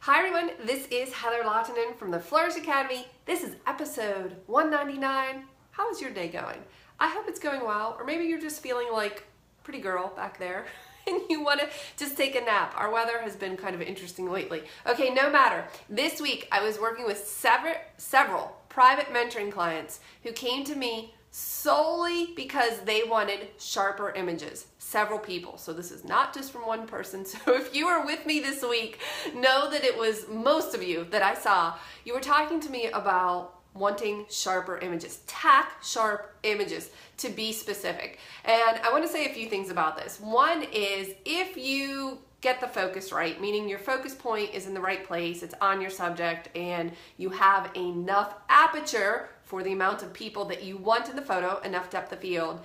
Hi everyone, this is Heather Lautinen from the Flourish.Academy. This is episode 199. How is your day going? I hope it's going well, or maybe you're just feeling like pretty girl back there and you want to just take a nap. Our weather has been kind of interesting lately. Okay, no matter. This week I was working with several private mentoring clients who came to me solely because they wanted sharper images. Several people. So this is not just from one person. So if you were with me this week, know that it was most of you that I saw. You were talking to me about wanting sharper images, tack sharp images to be specific. And I want to say a few things about this. One is if you get the focus right, meaning your focus point is in the right place, it's on your subject, and you have enough aperture for the amount of people that you want in the photo, enough depth of field.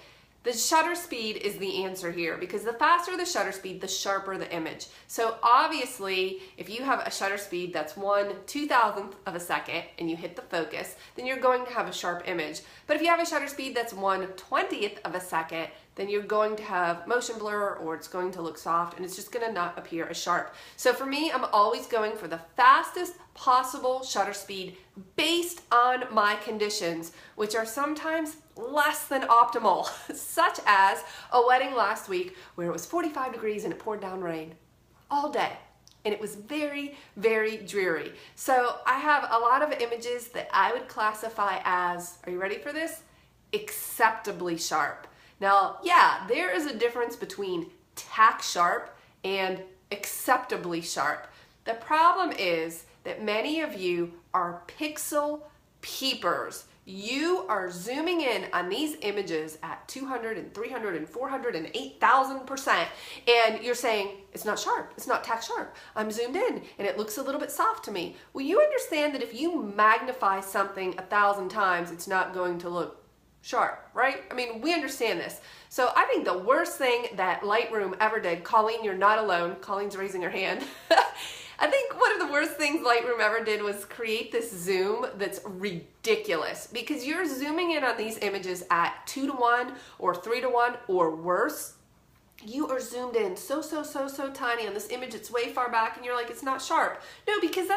The shutter speed is the answer here, because the faster the shutter speed, the sharper the image. So obviously, if you have a shutter speed that's 1/2000th of a second and you hit the focus, then you're going to have a sharp image. But if you have a shutter speed that's 1/20th of a second, then you're going to have motion blur, or it's going to look soft, and it's just going to not appear as sharp. So for me, I'm always going for the fastest possible shutter speed based on my conditions, which are sometimes less than optimal, such as a wedding last week where it was 45 degrees and it poured down rain all day. And it was very, very dreary. So I have a lot of images that I would classify as, are you ready for this? Acceptably sharp. Now, yeah, there is a difference between tack sharp and acceptably sharp. The problem is that many of you are pixel peepers. You are zooming in on these images at 200 and 300 and 400 and 8,000%, and you're saying, it's not sharp, it's not tack sharp. I'm zoomed in and it looks a little bit soft to me. Well, you understand that if you magnify something 1,000 times, it's not going to look sharp, right? I mean, we understand this. So I think the worst thing that Lightroom ever did, Colleen, you're not alone. Colleen's raising her hand. I think one of the worst things Lightroom ever did was create this zoom that's ridiculous, because you're zooming in on these images at 2:1 or 3:1 or worse. You are zoomed in so tiny on this image. It's way far back and you're like, it's not sharp. No, because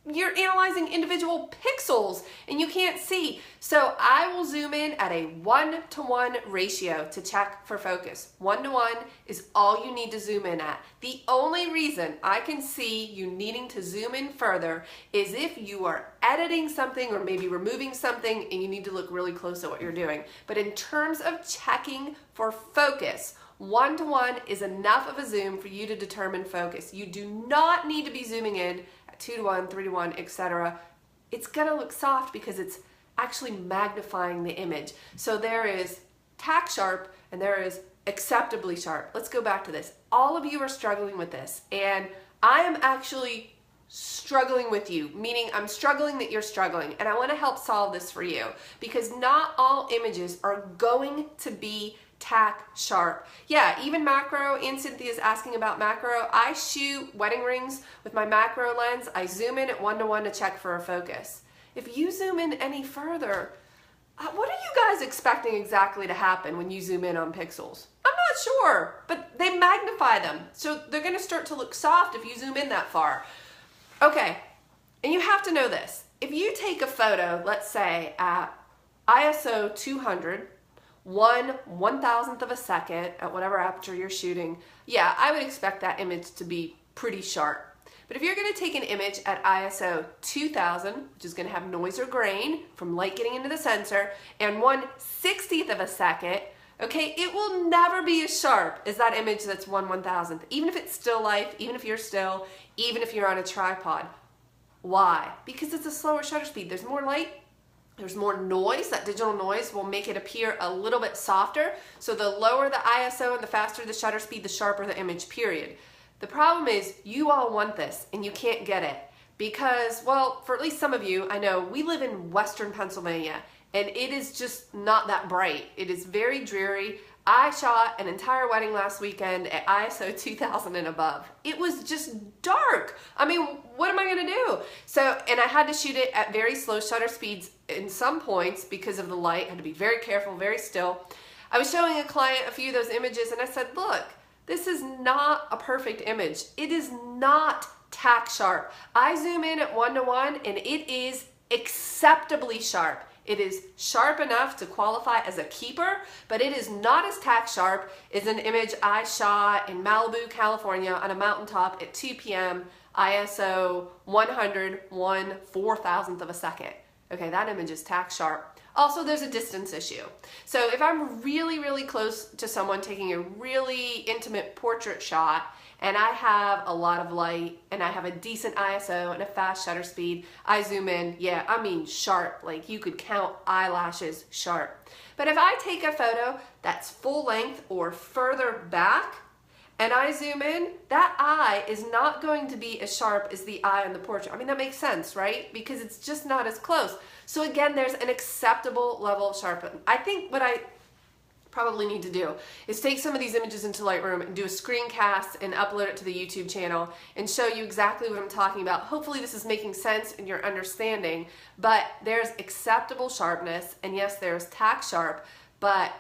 you're analyzing individual pixels and you can't see. So I will zoom in at a 1:1 ratio to check for focus. 1:1 is all you need to zoom in at. The only reason I can see you needing to zoom in further is if you are editing something or maybe removing something and you need to look really close at what you're doing. But in terms of checking for focus, 1:1 is enough of a zoom for you to determine focus. You do not need to be zooming in 2:1, 3:1, etc. It's gonna look soft because it's actually magnifying the image. So there is tack sharp and there is acceptably sharp. Let's go back to this. All of you are struggling with this, and I am actually struggling with you, meaning I'm struggling that you're struggling, and I want to help solve this for you, because not all images are going to be tack sharp. Yeah, even macro, and Cynthia's asking about macro. I shoot wedding rings with my macro lens. I zoom in at 1:1 to check for a focus. If you zoom in any further, what are you guys expecting exactly to happen when you zoom in on pixels? I'm not sure, but they magnify them. So they're gonna start to look soft if you zoom in that far. Okay, and you have to know this. If you take a photo, let's say at ISO 200, 1/1000th of a second at whatever aperture you're shooting, yeah, I would expect that image to be pretty sharp. But if you're going to take an image at ISO 2000, which is going to have noise or grain from light getting into the sensor, and 1/60th of a second, okay, it will never be as sharp as that image that's 1/1000th, even if it's still life, even if you're still, even if you're on a tripod. Why? Because it's a slower shutter speed. There's more light. There's more noise. That digital noise will make it appear a little bit softer. So the lower the ISO and the faster the shutter speed, the sharper the image, period. The problem is you all want this and you can't get it because, well, for at least some of you, I know we live in Western Pennsylvania and it is just not that bright. It is very dreary. I shot an entire wedding last weekend at ISO 2000 and above. It was just dark. I mean, what am I gonna do? So, and I had to shoot it at very slow shutter speeds in some points because of the light. I had to be very careful, very still. I was showing a client a few of those images and I said, look, this is not a perfect image. It is not tack sharp. I zoom in at 1:1 and it is acceptably sharp. It is sharp enough to qualify as a keeper, but it is not as tack sharp as an image I shot in Malibu, California on a mountaintop at 2 p.m. ISO 100, 1/4000th of a second. Okay, that image is tack sharp. Also, there's a distance issue. So if I'm really, really close to someone taking a really intimate portrait shot and I have a lot of light and I have a decent ISO and a fast shutter speed, I zoom in, yeah, I mean sharp, like you could count eyelashes sharp. But if I take a photo that's full length or further back and I zoom in, that eye is not going to be as sharp as the eye in the portrait. I mean, that makes sense, right? Because it's just not as close. So again, there's an acceptable level of sharpen. I think what I probably need to do is take some of these images into Lightroom and do a screencast and upload it to the YouTube channel and show you exactly what I'm talking about. Hopefully this is making sense in your understanding, but there's acceptable sharpness, and yes, there's tack sharp, but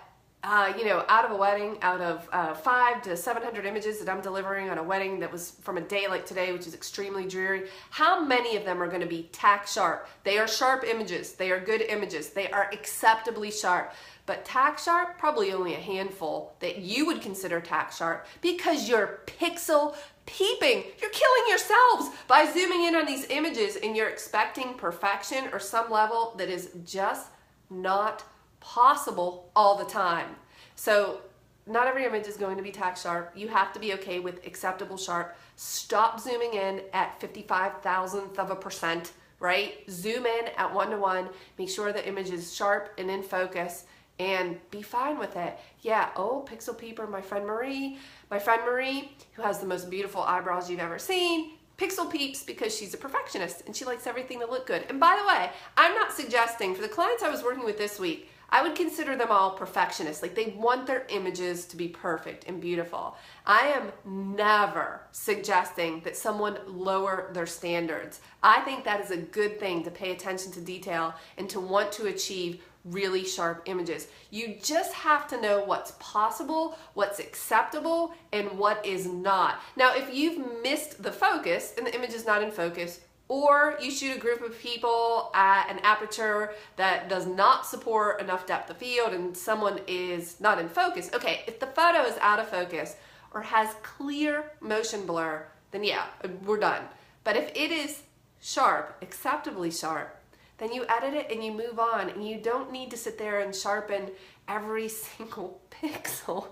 you know, out of a wedding, out of 500 to 700 images that I'm delivering on a wedding that was from a day like today, which is extremely dreary, how many of them are going to be tack sharp? They are sharp images. They are good images. They are acceptably sharp. But tack sharp, probably only a handful that you would consider tack sharp because you're pixel peeping. You're killing yourselves by zooming in on these images and you're expecting perfection or some level that is just not possible all the time. So not every image is going to be tack sharp. You have to be okay with acceptable sharp. Stop zooming in at 55,000th of a percent, right? Zoom in at 1:1. Make sure the image is sharp and in focus and be fine with it. Yeah, oh, pixel peeper, my friend Marie, who has the most beautiful eyebrows you've ever seen, pixel peeps because she's a perfectionist and she likes everything to look good. And by the way, I'm not suggesting, for the clients I was working with this week, I would consider them all perfectionists. Like they want their images to be perfect and beautiful. I am never suggesting that someone lower their standards. I think that is a good thing to pay attention to detail and to want to achieve really sharp images. You just have to know what's possible, what's acceptable, and what is not. Now, if you've missed the focus and the image is not in focus, or you shoot a group of people at an aperture that does not support enough depth of field and someone is not in focus, okay, if the photo is out of focus or has clear motion blur, then yeah, we're done. But if it is sharp, acceptably sharp, then you edit it and you move on, and you don't need to sit there and sharpen every single pixel.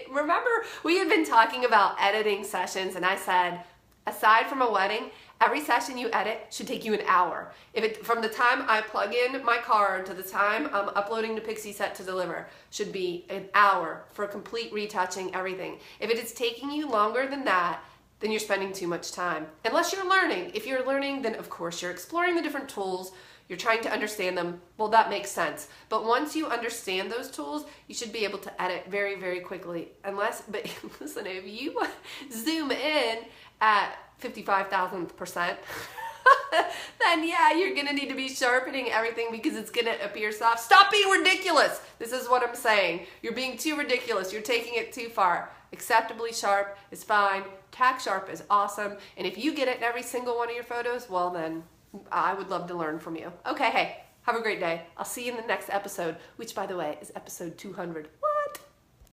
Remember, we had been talking about editing sessions, and I said, aside from a wedding, every session you edit should take you an hour. From the time I plug in my card to the time I'm uploading to PixieSet to deliver should be an hour for complete retouching everything. If it is taking you longer than that, then you're spending too much time. Unless you're learning. If you're learning, then of course you're exploring the different tools, you're trying to understand them, well, that makes sense. But once you understand those tools, you should be able to edit very, very quickly. But listen, if you zoom in at 55,000th percent, then yeah, you're gonna need to be sharpening everything because it's gonna appear soft. Stop being ridiculous. This is what I'm saying. You're being too ridiculous. You're taking it too far. Acceptably sharp is fine. Tack sharp is awesome. And if you get it in every single one of your photos, well then, I would love to learn from you. Okay, hey, have a great day. I'll see you in the next episode, which by the way is episode 200.